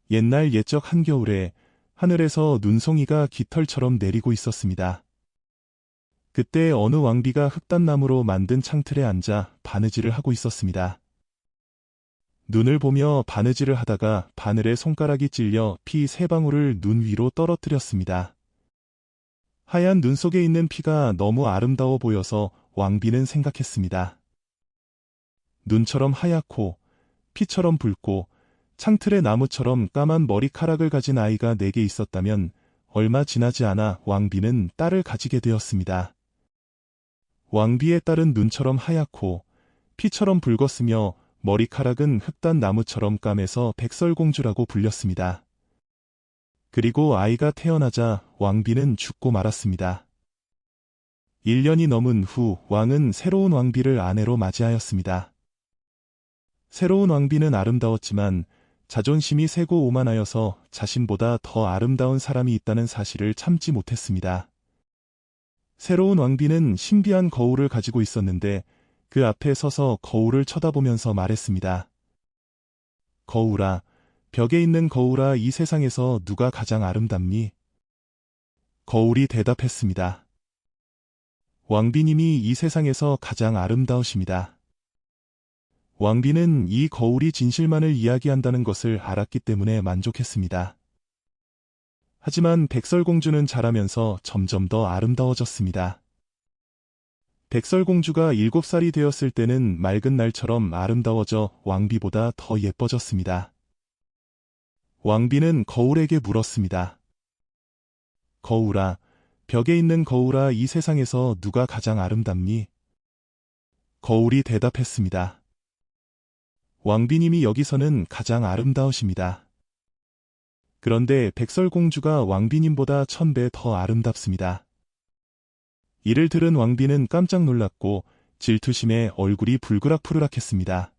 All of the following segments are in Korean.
옛날 옛적 한겨울에 하늘에서 눈송이가 깃털처럼 내리고 있었습니다. 그때 어느 왕비가 흑단나무로 만든 창틀에 앉아 바느질을 하고 있었습니다. 눈을 보며 바느질을 하다가 바늘에 손가락이 찔려 피 3방울을 눈 위로 떨어뜨렸습니다. 하얀 눈 속에 있는 피가 너무 아름다워 보여서 왕비는 생각했습니다. 눈처럼 하얗고 피처럼 붉고 창틀의 나무처럼 까만 머리카락을 가진 아이가 내게 있었다면 얼마 지나지 않아 왕비는 딸을 가지게 되었습니다. 왕비의 딸은 눈처럼 하얗고 피처럼 붉었으며 머리카락은 흑단 나무처럼 까매서 백설공주라고 불렸습니다. 그리고 아이가 태어나자 왕비는 죽고 말았습니다. 1년이 넘은 후 왕은 새로운 왕비를 아내로 맞이하였습니다. 새로운 왕비는 아름다웠지만 자존심이 세고 오만하여서 자신보다 더 아름다운 사람이 있다는 사실을 참지 못했습니다. 새로운 왕비는 신비한 거울을 가지고 있었는데 그 앞에 서서 거울을 쳐다보면서 말했습니다. 거울아, 벽에 있는 거울아, 이 세상에서 누가 가장 아름답니? 거울이 대답했습니다. 왕비님이 이 세상에서 가장 아름다우십니다. 왕비는 이 거울이 진실만을 이야기한다는 것을 알았기 때문에 만족했습니다. 하지만 백설공주는 자라면서 점점 더 아름다워졌습니다. 백설공주가 7살이 되었을 때는 맑은 날처럼 아름다워져 왕비보다 더 예뻐졌습니다. 왕비는 거울에게 물었습니다. 거울아, 벽에 있는 거울아, 이 세상에서 누가 가장 아름답니? 거울이 대답했습니다. 왕비님이 여기서는 가장 아름다우십니다. 그런데 백설공주가 왕비님보다 1000배 더 아름답습니다. 이를 들은 왕비는 깜짝 놀랐고 질투심에 얼굴이 불그락푸르락했습니다.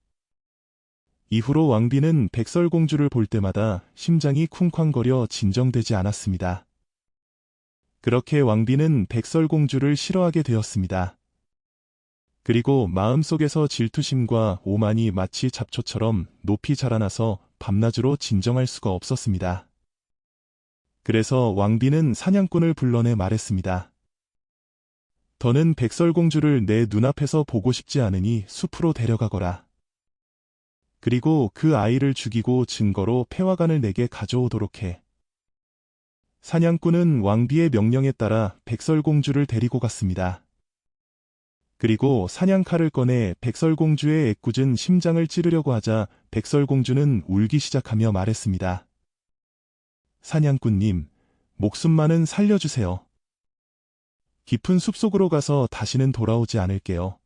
이후로 왕비는 백설공주를 볼 때마다 심장이 쿵쾅거려 진정되지 않았습니다. 그렇게 왕비는 백설공주를 싫어하게 되었습니다. 그리고 마음속에서 질투심과 오만이 마치 잡초처럼 높이 자라나서 밤낮으로 진정할 수가 없었습니다. 그래서 왕비는 사냥꾼을 불러내 말했습니다. 더는 백설공주를 내 눈앞에서 보고 싶지 않으니 숲으로 데려가거라. 그리고 그 아이를 죽이고 증거로 패화관을 내게 가져오도록 해. 사냥꾼은 왕비의 명령에 따라 백설공주를 데리고 갔습니다. 그리고 사냥칼을 꺼내 백설공주의 애꿎은 심장을 찌르려고 하자 백설공주는 울기 시작하며 말했습니다. 사냥꾼님, 목숨만은 살려주세요. 깊은 숲속으로 가서 다시는 돌아오지 않을게요.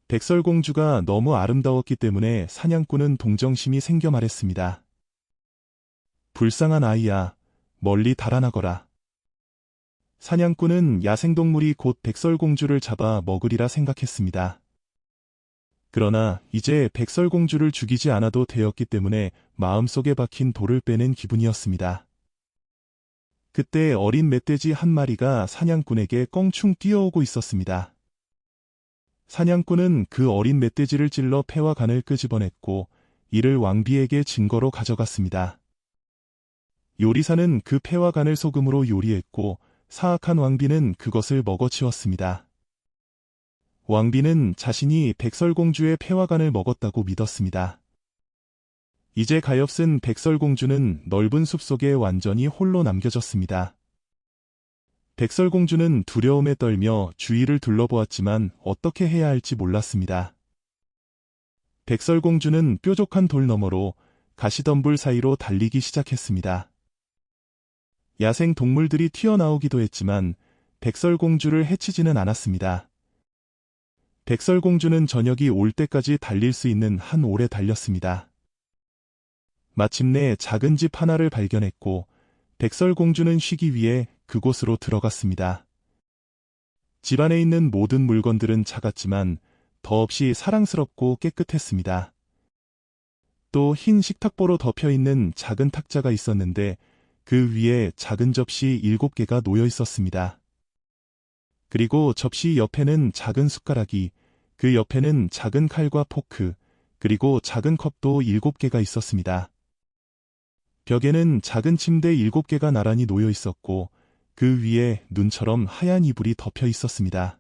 백설공주가 너무 아름다웠기 때문에 사냥꾼은 동정심이 생겨 말했습니다. 불쌍한 아이야, 멀리 달아나거라. 사냥꾼은 야생동물이 곧 백설공주를 잡아 먹으리라 생각했습니다. 그러나 이제 백설공주를 죽이지 않아도 되었기 때문에 마음속에 박힌 돌을 빼낸 기분이었습니다. 그때 어린 멧돼지 한 마리가 사냥꾼에게 껑충 뛰어오고 있었습니다. 사냥꾼은 그 어린 멧돼지를 찔러 패화관을 끄집어냈고 이를 왕비에게 증거로 가져갔습니다. 요리사는 그 패화관을 소금으로 요리했고 사악한 왕비는 그것을 먹어치웠습니다. 왕비는 자신이 백설공주의 패화관을 먹었다고 믿었습니다. 이제 가엾은 백설공주는 넓은 숲속에 완전히 홀로 남겨졌습니다. 백설공주는 두려움에 떨며 주위를 둘러보았지만 어떻게 해야 할지 몰랐습니다. 백설공주는 뾰족한 돌 너머로 가시덤불 사이로 달리기 시작했습니다. 야생 동물들이 튀어나오기도 했지만 백설공주를 해치지는 않았습니다. 백설공주는 저녁이 올 때까지 달릴 수 있는 한 올에 달렸습니다. 마침내 작은 집 하나를 발견했고 백설공주는 쉬기 위해 그곳으로 들어갔습니다. 집 안에 있는 모든 물건들은 작았지만 더없이 사랑스럽고 깨끗했습니다. 또 흰 식탁보로 덮여있는 작은 탁자가 있었는데 그 위에 작은 접시 7개가 놓여 있었습니다. 그리고 접시 옆에는 작은 숟가락이, 그 옆에는 작은 칼과 포크, 그리고 작은 컵도 7개가 있었습니다. 벽에는 작은 침대 7개가 나란히 놓여 있었고 그 위에 눈처럼 하얀 이불이 덮여 있었습니다.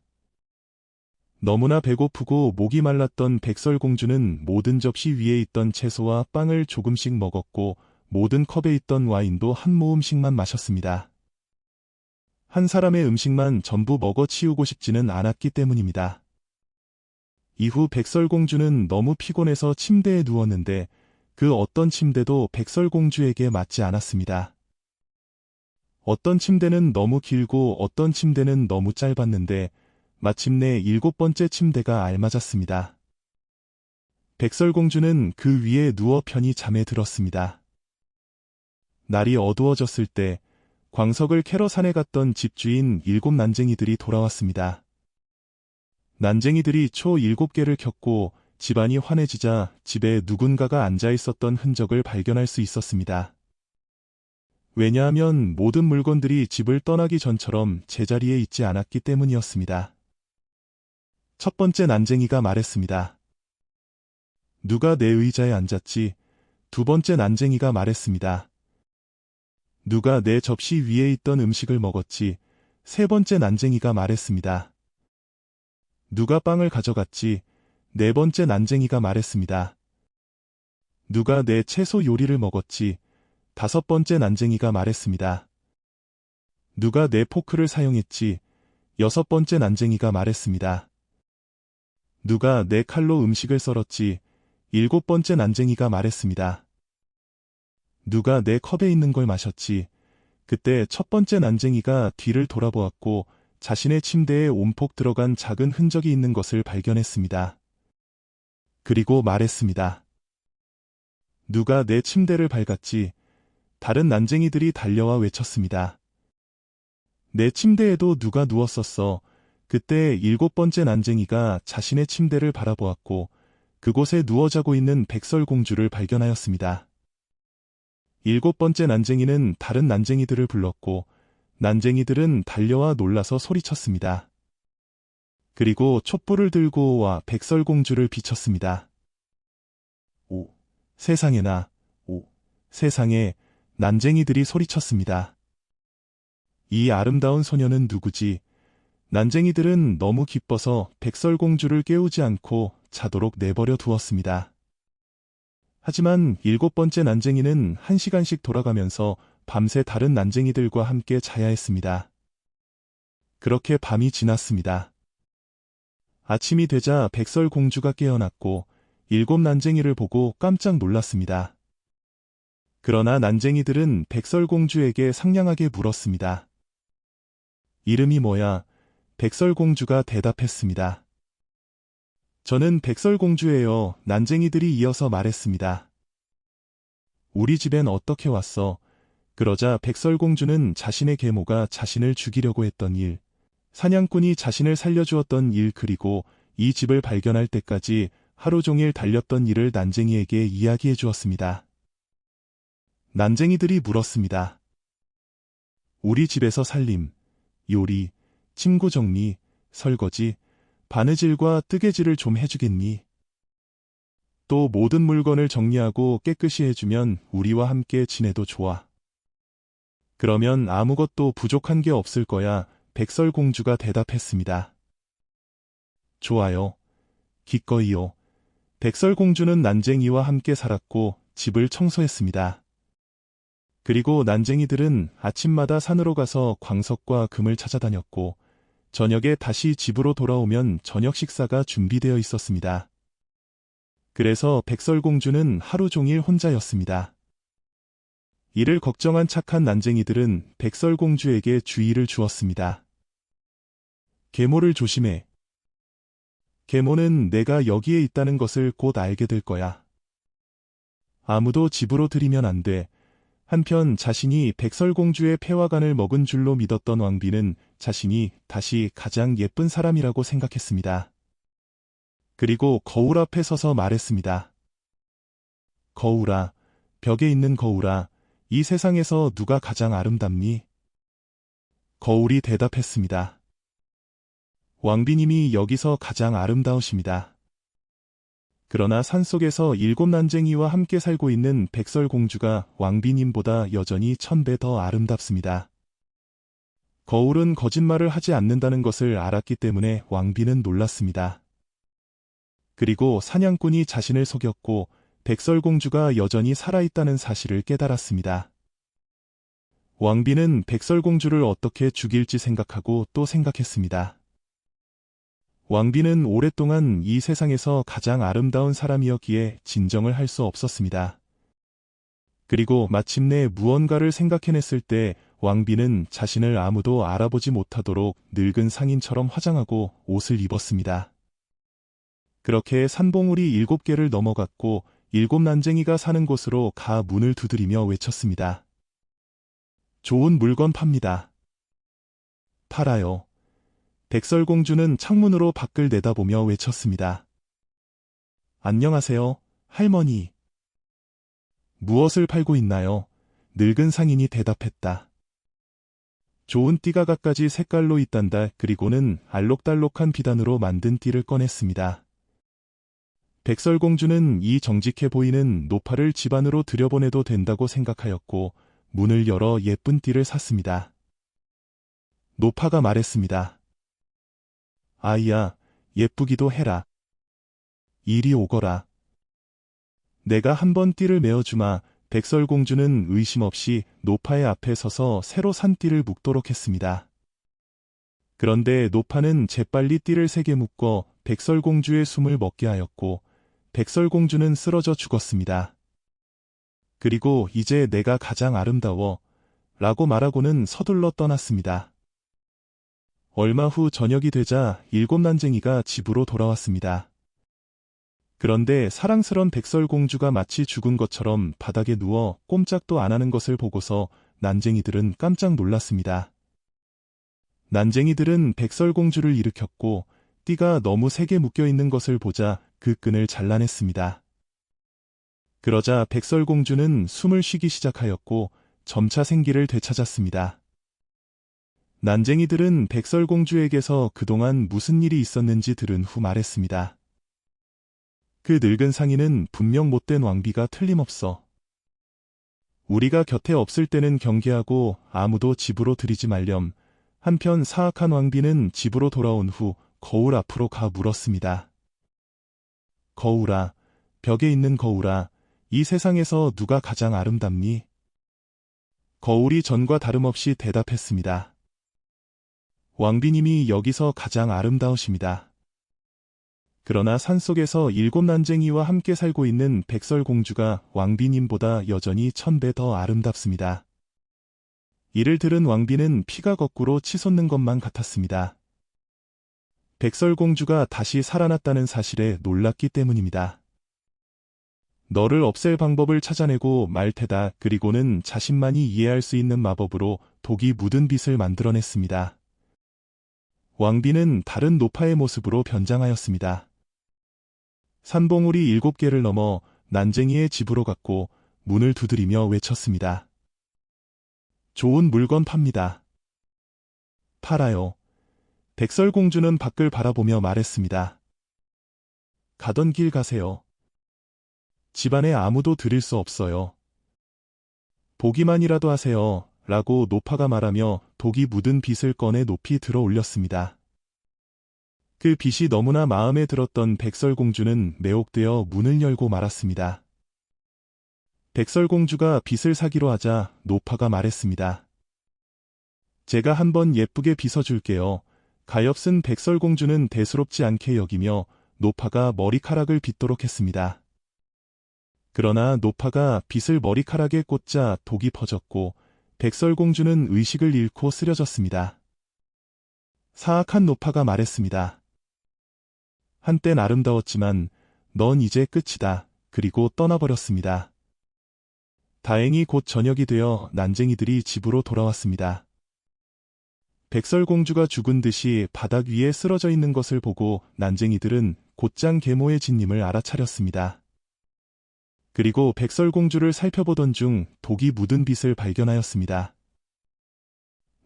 너무나 배고프고 목이 말랐던 백설공주는 모든 접시 위에 있던 채소와 빵을 조금씩 먹었고 모든 컵에 있던 와인도 한 모금씩만 마셨습니다. 한 사람의 음식만 전부 먹어치우고 싶지는 않았기 때문입니다. 이후 백설공주는 너무 피곤해서 침대에 누웠는데 그 어떤 침대도 백설공주에게 맞지 않았습니다. 어떤 침대는 너무 길고 어떤 침대는 너무 짧았는데 마침내 7번째 침대가 알맞았습니다. 백설공주는 그 위에 누워 편히 잠에 들었습니다. 날이 어두워졌을 때 광석을 캐러 산에 갔던 집주인 7난쟁이들이 돌아왔습니다. 난쟁이들이 초 7개를 켰고 집안이 환해지자 집에 누군가가 앉아 있었던 흔적을 발견할 수 있었습니다. 왜냐하면 모든 물건들이 집을 떠나기 전처럼 제자리에 있지 않았기 때문이었습니다. 첫 번째 난쟁이가 말했습니다. 누가 내 의자에 앉았지? 두 번째 난쟁이가 말했습니다. 누가 내 접시 위에 있던 음식을 먹었지? 세 번째 난쟁이가 말했습니다. 누가 빵을 가져갔지? 네 번째 난쟁이가 말했습니다. 누가 내 채소 요리를 먹었지? 다섯 번째 난쟁이가 말했습니다. 누가 내 포크를 사용했지? 여섯 번째 난쟁이가 말했습니다. 누가 내 칼로 음식을 썰었지? 일곱 번째 난쟁이가 말했습니다. 누가 내 컵에 있는 걸 마셨지? 그때 첫 번째 난쟁이가 뒤를 돌아보았고 자신의 침대에 온폭 들어간 작은 흔적이 있는 것을 발견했습니다. 그리고 말했습니다. 누가 내 침대를 밟았지? 다른 난쟁이들이 달려와 외쳤습니다. 내 침대에도 누가 누웠었어. 그때 7번째 난쟁이가 자신의 침대를 바라보았고 그곳에 누워 자고 있는 백설공주를 발견하였습니다. 7번째 난쟁이는 다른 난쟁이들을 불렀고 난쟁이들은 달려와 놀라서 소리쳤습니다. 그리고 촛불을 들고 와 백설공주를 비췄습니다. 오, 세상에나, 오, 세상에, 난쟁이들이 소리쳤습니다. 이 아름다운 소녀는 누구지? 난쟁이들은 너무 기뻐서 백설공주를 깨우지 않고 자도록 내버려 두었습니다. 하지만 7번째 난쟁이는 1시간씩 돌아가면서 밤새 다른 난쟁이들과 함께 자야 했습니다. 그렇게 밤이 지났습니다. 아침이 되자 백설공주가 깨어났고 7난쟁이를 보고 깜짝 놀랐습니다. 그러나 난쟁이들은 백설공주에게 상냥하게 물었습니다. 이름이 뭐야? 백설공주가 대답했습니다. 저는 백설공주예요. 난쟁이들이 이어서 말했습니다. 우리 집엔 어떻게 왔어? 그러자 백설공주는 자신의 계모가 자신을 죽이려고 했던 일, 사냥꾼이 자신을 살려주었던 일 그리고 이 집을 발견할 때까지 하루 종일 달렸던 일을 난쟁이에게 이야기해 주었습니다. 난쟁이들이 물었습니다. 우리 집에서 살림, 요리, 침구 정리, 설거지, 바느질과 뜨개질을 좀 해주겠니? 또 모든 물건을 정리하고 깨끗이 해주면 우리와 함께 지내도 좋아. 그러면 아무것도 부족한 게 없을 거야. 백설공주가 대답했습니다. 좋아요. 기꺼이요. 백설공주는 난쟁이와 함께 살았고 집을 청소했습니다. 그리고 난쟁이들은 아침마다 산으로 가서 광석과 금을 찾아다녔고 저녁에 다시 집으로 돌아오면 저녁 식사가 준비되어 있었습니다. 그래서 백설공주는 하루 종일 혼자였습니다. 이를 걱정한 착한 난쟁이들은 백설공주에게 주의를 주었습니다. 계모를 조심해. 계모는 내가 여기에 있다는 것을 곧 알게 될 거야. 아무도 집으로 들이면 안 돼. 한편 자신이 백설공주의 패화관을 먹은 줄로 믿었던 왕비는 자신이 다시 가장 예쁜 사람이라고 생각했습니다. 그리고 거울 앞에 서서 말했습니다. 거울아, 벽에 있는 거울아, 이 세상에서 누가 가장 아름답니? 거울이 대답했습니다. 왕비님이 여기서 가장 아름다우십니다. 그러나 산속에서 7난쟁이와 함께 살고 있는 백설공주가 왕비님보다 여전히 1000배 더 아름답습니다. 거울은 거짓말을 하지 않는다는 것을 알았기 때문에 왕비는 놀랐습니다. 그리고 사냥꾼이 자신을 속였고 백설공주가 여전히 살아있다는 사실을 깨달았습니다. 왕비는 백설공주를 어떻게 죽일지 생각하고 또 생각했습니다. 왕비는 오랫동안 이 세상에서 가장 아름다운 사람이었기에 진정을 할 수 없었습니다. 그리고 마침내 무언가를 생각해냈을 때 왕비는 자신을 아무도 알아보지 못하도록 늙은 상인처럼 화장하고 옷을 입었습니다. 그렇게 산봉우리 7개를 넘어갔고 7난쟁이가 사는 곳으로 가 문을 두드리며 외쳤습니다. 좋은 물건 팝니다. 팔아요. 백설공주는 창문으로 밖을 내다보며 외쳤습니다. 안녕하세요, 할머니. 무엇을 팔고 있나요? 늙은 상인이 대답했다. 좋은 띠가 갖가지 색깔로 있단다. 그리고는 알록달록한 비단으로 만든 띠를 꺼냈습니다. 백설공주는 이 정직해 보이는 노파를 집 안으로 들여보내도 된다고 생각하였고 문을 열어 예쁜 띠를 샀습니다. 노파가 말했습니다. 아이야, 예쁘기도 해라. 이리 오거라. 내가 한번 띠를 메어주마. 백설공주는 의심 없이 노파의 앞에 서서 새로 산 띠를 묶도록 했습니다. 그런데 노파는 재빨리 띠를 3개 묶어 백설공주의 숨을 먹게 하였고 백설공주는 쓰러져 죽었습니다. 그리고 이제 내가 가장 아름다워 라고 말하고는 서둘러 떠났습니다. 얼마 후 저녁이 되자 7난쟁이가 집으로 돌아왔습니다. 그런데 사랑스런 백설공주가 마치 죽은 것처럼 바닥에 누워 꼼짝도 안 하는 것을 보고서 난쟁이들은 깜짝 놀랐습니다. 난쟁이들은 백설공주를 일으켰고 띠가 너무 세게 묶여있는 것을 보자 그 끈을 잘라냈습니다. 그러자 백설공주는 숨을 쉬기 시작하였고 점차 생기를 되찾았습니다. 난쟁이들은 백설공주에게서 그동안 무슨 일이 있었는지 들은 후 말했습니다. 그 늙은 상인은 분명 못된 왕비가 틀림없어. 우리가 곁에 없을 때는 경계하고 아무도 집으로 들이지 말렴. 한편 사악한 왕비는 집으로 돌아온 후 거울 앞으로 가 물었습니다. 거울아, 벽에 있는 거울아, 이 세상에서 누가 가장 아름답니? 거울이 전과 다름없이 대답했습니다. 왕비님이 여기서 가장 아름다우십니다. 그러나 산속에서 7난쟁이와 함께 살고 있는 백설공주가 왕비님보다 여전히 1000배 더 아름답습니다. 이를 들은 왕비는 피가 거꾸로 치솟는 것만 같았습니다. 백설공주가 다시 살아났다는 사실에 놀랐기 때문입니다. 너를 없앨 방법을 찾아내고 말 테다. 그리고는 자신만이 이해할 수 있는 마법으로 독이 묻은 빛을 만들어냈습니다. 왕비는 다른 노파의 모습으로 변장하였습니다. 산봉우리 7개를 넘어 난쟁이의 집으로 갔고 문을 두드리며 외쳤습니다. 좋은 물건 팝니다. 팔아요. 백설공주는 밖을 바라보며 말했습니다. 가던 길 가세요. 집안에 아무도 들일 수 없어요. 보기만이라도 하세요. 라고 노파가 말하며 독이 묻은 빛을 꺼내 높이 들어 올렸습니다. 그 빛이 너무나 마음에 들었던 백설공주는 매혹되어 문을 열고 말았습니다. 백설공주가 빛을 사기로 하자 노파가 말했습니다. 제가 한번 예쁘게 빗어줄게요. 가엾은 백설공주는 대수롭지 않게 여기며 노파가 머리카락을 빗도록 했습니다. 그러나 노파가 빛을 머리카락에 꽂자 독이 퍼졌고 백설공주는 의식을 잃고 쓰러졌습니다. 사악한 노파가 말했습니다. 한땐 아름다웠지만 넌 이제 끝이다. 그리고 떠나버렸습니다. 다행히 곧 저녁이 되어 난쟁이들이 집으로 돌아왔습니다. 백설공주가 죽은 듯이 바닥 위에 쓰러져 있는 것을 보고 난쟁이들은 곧장 계모의 진님을 알아차렸습니다. 그리고 백설공주를 살펴보던 중 독이 묻은 빛을 발견하였습니다.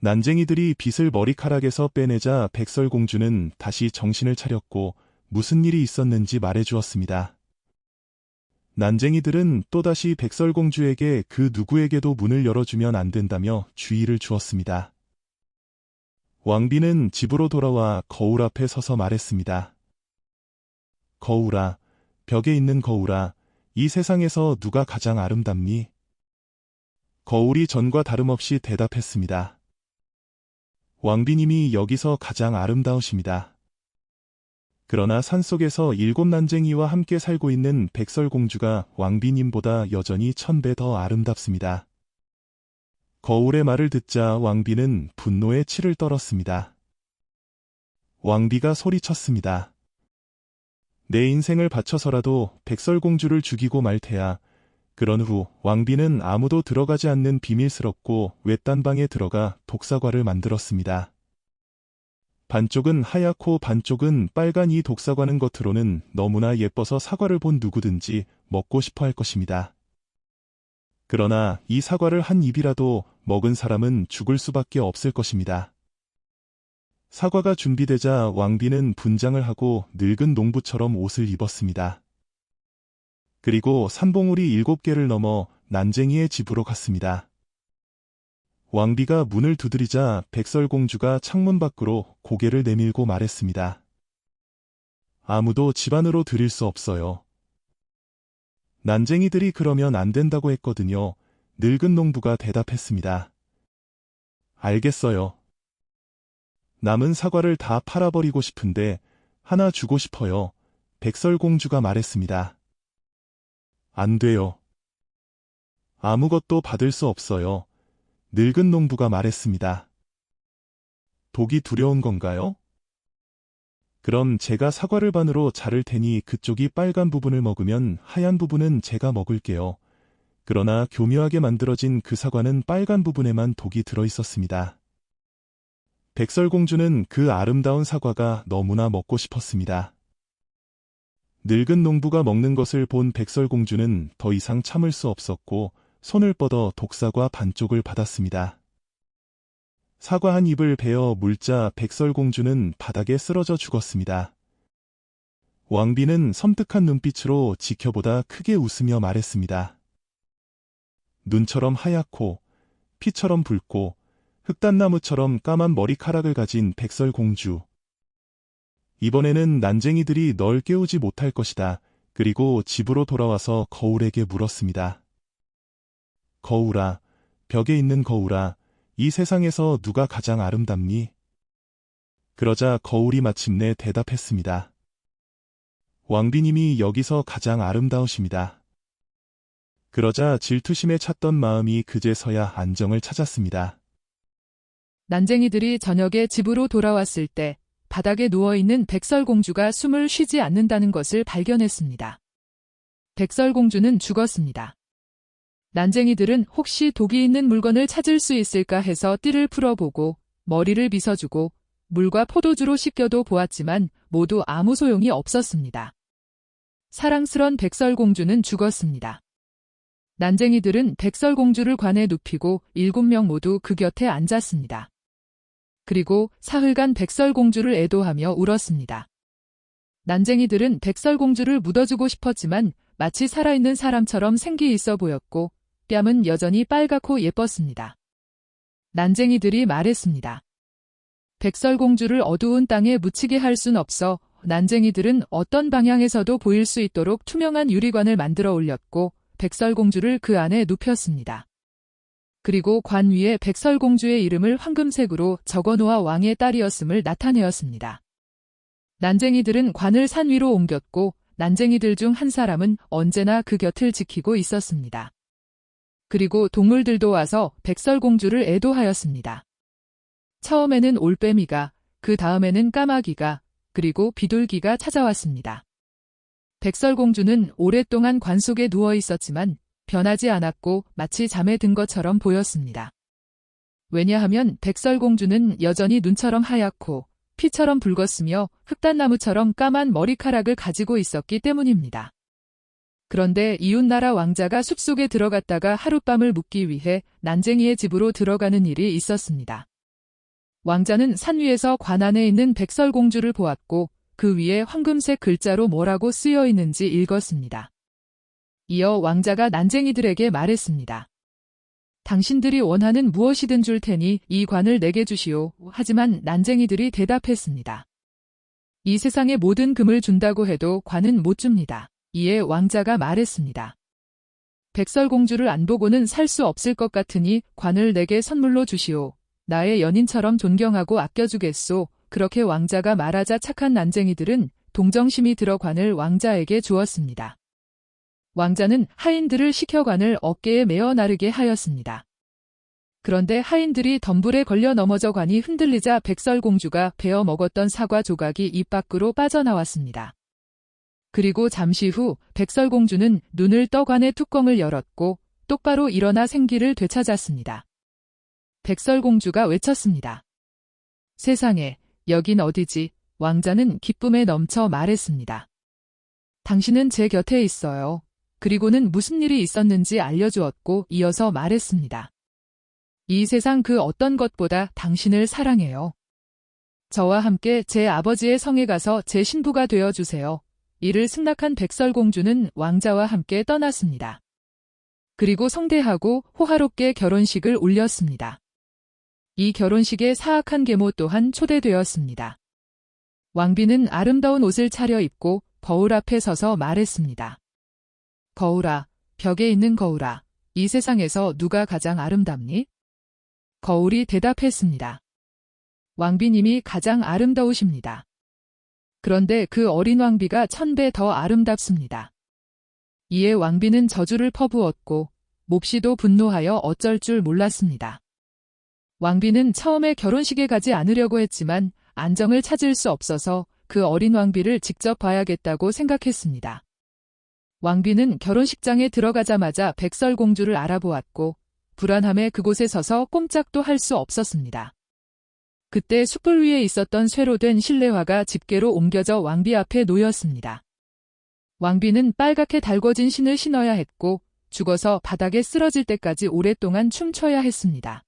난쟁이들이 빛을 머리카락에서 빼내자 백설공주는 다시 정신을 차렸고 무슨 일이 있었는지 말해주었습니다. 난쟁이들은 또다시 백설공주에게 그 누구에게도 문을 열어주면 안 된다며 주의를 주었습니다. 왕비는 집으로 돌아와 거울 앞에 서서 말했습니다. 거울아, 벽에 있는 거울아, 이 세상에서 누가 가장 아름답니? 거울이 전과 다름없이 대답했습니다. 왕비님이 여기서 가장 아름다우십니다. 그러나 산속에서 7난쟁이와 함께 살고 있는 백설공주가 왕비님보다 여전히 1000배 더 아름답습니다. 거울의 말을 듣자 왕비는 분노에 치를 떨었습니다. 왕비가 소리쳤습니다. 내 인생을 바쳐서라도 백설공주를 죽이고 말 테야. 그런 후 왕비는 아무도 들어가지 않는 비밀스럽고 외딴 방에 들어가 독사과를 만들었습니다. 반쪽은 하얗고 반쪽은 빨간 이 독사과는 겉으로는 너무나 예뻐서 사과를 본 누구든지 먹고 싶어 할 것입니다. 그러나 이 사과를 한 입이라도 먹은 사람은 죽을 수밖에 없을 것입니다. 사과가 준비되자 왕비는 분장을 하고 늙은 농부처럼 옷을 입었습니다. 그리고 산봉우리 7개를 넘어 난쟁이의 집으로 갔습니다. 왕비가 문을 두드리자 백설공주가 창문 밖으로 고개를 내밀고 말했습니다. 아무도 집 안으로 들일 수 없어요. 난쟁이들이 그러면 안 된다고 했거든요. 늙은 농부가 대답했습니다. 알겠어요. 남은 사과를 다 팔아버리고 싶은데 하나 주고 싶어요. 백설공주가 말했습니다. 안 돼요. 아무것도 받을 수 없어요. 늙은 농부가 말했습니다. 독이 두려운 건가요? 그럼 제가 사과를 반으로 자를 테니 그쪽이 빨간 부분을 먹으면 하얀 부분은 제가 먹을게요. 그러나 교묘하게 만들어진 그 사과는 빨간 부분에만 독이 들어있었습니다. 백설공주는 그 아름다운 사과가 너무나 먹고 싶었습니다. 늙은 농부가 먹는 것을 본 백설공주는 더 이상 참을 수 없었고 손을 뻗어 독사과 반쪽을 받았습니다. 사과 한 입을 베어 물자 백설공주는 바닥에 쓰러져 죽었습니다. 왕비는 섬뜩한 눈빛으로 지켜보다 크게 웃으며 말했습니다. 눈처럼 하얗고 피처럼 붉고 흑단나무처럼 까만 머리카락을 가진 백설공주. 이번에는 난쟁이들이 널 깨우지 못할 것이다. 그리고 집으로 돌아와서 거울에게 물었습니다. 거울아, 벽에 있는 거울아, 이 세상에서 누가 가장 아름답니? 그러자 거울이 마침내 대답했습니다. 왕비님이 여기서 가장 아름다우십니다. 그러자 질투심에 찼던 마음이 그제서야 안정을 찾았습니다. 난쟁이들이 저녁에 집으로 돌아왔을 때 바닥에 누워있는 백설공주가 숨을 쉬지 않는다는 것을 발견했습니다. 백설공주는 죽었습니다. 난쟁이들은 혹시 독이 있는 물건을 찾을 수 있을까 해서 띠를 풀어보고 머리를 빗어주고 물과 포도주로 씻겨도 보았지만 모두 아무 소용이 없었습니다. 사랑스런 백설공주는 죽었습니다. 난쟁이들은 백설공주를 관에 눕히고 7명 모두 그 곁에 앉았습니다. 그리고 사흘간 백설공주를 애도하며 울었습니다. 난쟁이들은 백설공주를 묻어주고 싶었지만 마치 살아있는 사람처럼 생기 있어 보였고 뺨은 여전히 빨갛고 예뻤습니다. 난쟁이들이 말했습니다. 백설공주를 어두운 땅에 묻히게 할 순 없어. 난쟁이들은 어떤 방향에서도 보일 수 있도록 투명한 유리관을 만들어 올렸고 백설공주를 그 안에 눕혔습니다. 그리고 관 위에 백설공주의 이름을 황금색으로 적어놓아 왕의 딸이었음을 나타내었습니다. 난쟁이들은 관을 산 위로 옮겼고 난쟁이들 중 한 사람은 언제나 그 곁을 지키고 있었습니다. 그리고 동물들도 와서 백설공주를 애도하였습니다. 처음에는 올빼미가, 그 다음에는 까마귀가, 그리고 비둘기가 찾아왔습니다. 백설공주는 오랫동안 관 속에 누워 있었지만 변하지 않았고 마치 잠에 든 것처럼 보였습니다. 왜냐하면 백설공주는 여전히 눈처럼 하얗고 피처럼 붉었으며 흑단나무처럼 까만 머리카락을 가지고 있었기 때문입니다. 그런데 이웃나라 왕자가 숲속에 들어갔다가 하룻밤을 묵기 위해 난쟁이의 집으로 들어가는 일이 있었습니다. 왕자는 산 위에서 관 안에 있는 백설공주를 보았고 그 위에 황금색 글자로 뭐라고 쓰여 있는지 읽었습니다. 이어 왕자가 난쟁이들에게 말했습니다. 당신들이 원하는 무엇이든 줄 테니 이 관을 내게 주시오. 하지만 난쟁이들이 대답했습니다. 이 세상의 모든 금을 준다고 해도 관은 못 줍니다. 이에 왕자가 말했습니다. 백설공주를 안 보고는 살 수 없을 것 같으니 관을 내게 선물로 주시오. 나의 연인처럼 존경하고 아껴주겠소. 그렇게 왕자가 말하자 착한 난쟁이들은 동정심이 들어 관을 왕자에게 주었습니다. 왕자는 하인들을 시켜 관을 어깨에 메어 나르게 하였습니다. 그런데 하인들이 덤불에 걸려 넘어져 관이 흔들리자 백설공주가 베어 먹었던 사과 조각이 입 밖으로 빠져나왔습니다. 그리고 잠시 후 백설공주는 눈을 떠 관의 뚜껑을 열었고 똑바로 일어나 생기를 되찾았습니다. 백설공주가 외쳤습니다. 세상에, 여긴 어디지? 왕자는 기쁨에 넘쳐 말했습니다. 당신은 제 곁에 있어요. 그리고는 무슨 일이 있었는지 알려주었고 이어서 말했습니다. 이 세상 그 어떤 것보다 당신을 사랑해요. 저와 함께 제 아버지의 성에 가서 제 신부가 되어주세요. 이를 승낙한 백설공주는 왕자와 함께 떠났습니다. 그리고 성대하고 호화롭게 결혼식을 올렸습니다. 이 결혼식에 사악한 계모 또한 초대되었습니다. 왕비는 아름다운 옷을 차려입고 거울 앞에 서서 말했습니다. 거울아, 벽에 있는 거울아, 이 세상에서 누가 가장 아름답니? 거울이 대답했습니다. 왕비님이 가장 아름다우십니다. 그런데 그 어린 왕비가 1000배 더 아름답습니다. 이에 왕비는 저주를 퍼부었고 몹시도 분노하여 어쩔 줄 몰랐습니다. 왕비는 처음에 결혼식에 가지 않으려고 했지만 안정을 찾을 수 없어서 그 어린 왕비를 직접 봐야겠다고 생각했습니다. 왕비는 결혼식장에 들어가자마자 백설공주를 알아보았고 불안함에 그곳에 서서 꼼짝도 할 수 없었습니다. 그때 숯불 위에 있었던 쇠로 된 실내화가 집게로 옮겨져 왕비 앞에 놓였습니다. 왕비는 빨갛게 달궈진 신을 신어야 했고 죽어서 바닥에 쓰러질 때까지 오랫동안 춤춰야 했습니다.